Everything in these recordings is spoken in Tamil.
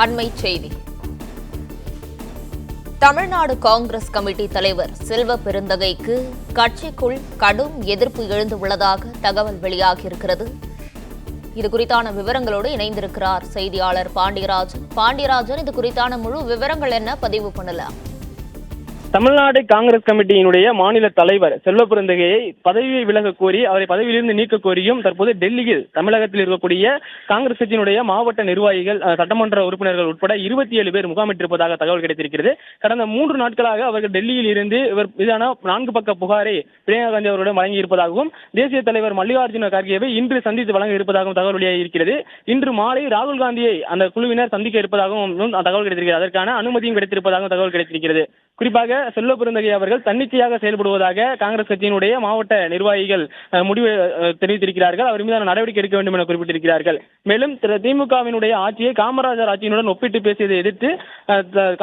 அண்மைச் செய்தி. தமிழ்நாடு காங்கிரஸ் கமிட்டி தலைவர் செல்வ பெருந்தகைக்கு கட்சிக்குள் கடும் எதிர்ப்பு எழுந்துள்ளதாக தகவல் வெளியாகியிருக்கிறது. இது குறித்தான விவரங்களோடு இணைந்திருக்கிறார் செய்தியாளர் பாண்டியராஜன். இது குறித்தான முழு விவரங்கள் என்ன, பதிவு பண்ணலாம்? தமிழ்நாடு காங்கிரஸ் கமிட்டியினுடைய மாநில தலைவர் செல்வ பெருந்தகையை பதவியை விலக கோரி, அவரை பதவியிலிருந்து நீக்க கோரியும் தற்போது டெல்லியில் தமிழகத்தில் இருக்கக்கூடிய காங்கிரஸ் கட்சியினுடைய மாவட்ட நிர்வாகிகள், சட்டமன்ற உறுப்பினர்கள் உட்பட 27 பேர் முகாமிட்டிருப்பதாக தகவல் கிடைத்திருக்கிறது. கடந்த 3 நாட்களாக அவர்கள் டெல்லியில் இருந்து இவர் மீதான 4 பக்க புகாரை பிரியங்கா காந்தி அவர்களிடம் வழங்கியிருப்பதாகவும், தேசிய தலைவர் மல்லிகார்ஜுன கார்கேவை இன்று சந்தித்து வழங்க இருப்பதாகவும் தகவல் வெளியாகி இருக்கிறது. இன்று மாலை ராகுல் காந்தியை அந்த குழுவினர் சந்திக்க இருப்பதாகவும் தகவல் கிடைத்திருக்கிறது. அதற்கான அனுமதியும் கிடைத்திருப்பதாகவும் தகவல் கிடைத்திருக்கிறது. குறிப்பாக செல்வ பெருந்தகை அவர்கள் தன்னிச்சையாக செயல்படுவதாக காங்கிரஸ் கட்சியினுடைய மாவட்ட நிர்வாகிகள் முடிவு தெரிவித்திருக்கிறார்கள். அவர் மீதான நடவடிக்கை எடுக்க வேண்டும் என குறிப்பிட்டிருக்கிறார்கள். மேலும் திமுகவினுடைய ஆட்சியை காமராஜர் ஆட்சியினுடன் ஒப்பிட்டு பேசியதை எதிர்த்து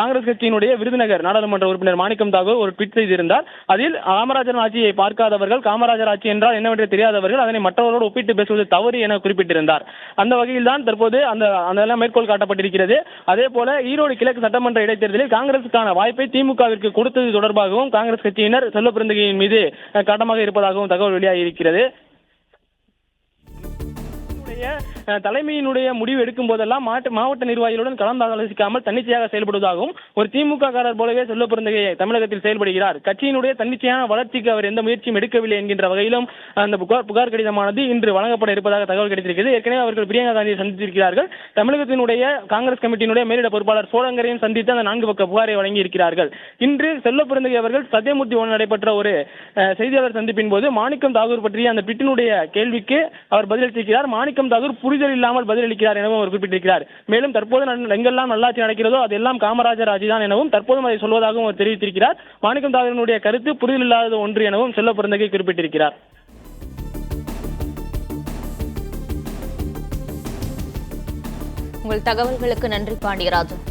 காங்கிரஸ் கட்சியினுடைய விருதுநகர் நாடாளுமன்ற உறுப்பினர் மாணிக்கம் தாகூர் ஒரு ட்வீட் செய்திருந்தார். அதில் காமராஜர் ஆட்சியை பார்க்காதவர்கள், காமராஜர் ஆட்சி என்றால் என்னவென்று தெரியாதவர்கள், அதனை மற்றவர்களோடு ஒப்பிட்டு பேசுவது தவறு என குறிப்பிட்டிருந்தார். அந்த வகையில் தான் தற்போது அந்த மேற்கோள் காட்டப்பட்டிருக்கிறது. அதே போல ஈரோடு கிழக்கு சட்டமன்ற இடைத்தேர்தலில் காங்கிரசுக்கான வாய்ப்பை திமுகவிற்கு கொடுத்தது தொடர்பாகவும் காங்கிரஸ் கட்சியினர் செல்வ பெருந்தகையின் மீது காட்டமாக இருப்பதாகவும் தகவல் வெளியாகி இருக்கிறது. தலைமையினுடைய முடிவு எடுக்கும் போதெல்லாம் மாவட்ட நிர்வாகிகளுடன் கலந்து ஆலோசிக்காமல் தன்னிச்சையாக செயல்படுவதாகவும், ஒரு திமுக காரர் போலவே செல்வ பெருந்தகை தமிழகத்தில் செயல்படுகிறார், கட்சியினுடைய தன்னிச்சையான வளர்ச்சிக்கு அவர் எந்த முயற்சியும் எடுக்கவில்லை என்கின்ற வகையிலும் அந்த புகார் கடிதமானது இன்று வழங்கப்பட இருப்பதாக தகவல் கிடைத்திருக்கிறது. ஏற்கனவே அவர்கள் பிரியங்கா காந்தியை சந்தித்திருக்கிறார்கள். தமிழகத்தினுடைய காங்கிரஸ் கமிட்டியினுடைய மேலிட பொறுப்பாளர் சோழங்கரையும் சந்தித்து அந்த 4 பக்க புகாரை வழங்கி இருக்கிறார்கள். இன்று செல்வ பெருந்தகை அவர்கள் சத்தியமூர்த்தி நடைபெற்ற ஒரு செய்தியாளர் சந்திப்பின் போது மாணிக்கம் தாகூர் பற்றிய அந்த ட்வீட்டினுடைய கேள்விக்கு அவர் பதிலளித்திருக்கிறார். மாணிக்கம் தாகூர் புரிதல் இல்லாமல் பதிலளிக்கிறார் எனவும் அவர் குறிப்பிட்டிருக்கிறார். மேலும் தற்போது எங்கெல்லாம் நல்லாட்சி நடக்கிறதோ அதெல்லாம் காமராஜர் ஆட்சிதான் எனவும் தற்போதும் அதை சொல்வதாகவும் அவர் தெரிவித்திருக்கிறார். மாணிக்கம் தாகூரினுடைய கருத்து புரிதல் இல்லாத ஒன்று எனவும் செல்வ பெருந்தகை குறிப்பிட்டிருக்கிறார். உங்கள் தகவல்களுக்கு நன்றி பாண்டியராஜன்.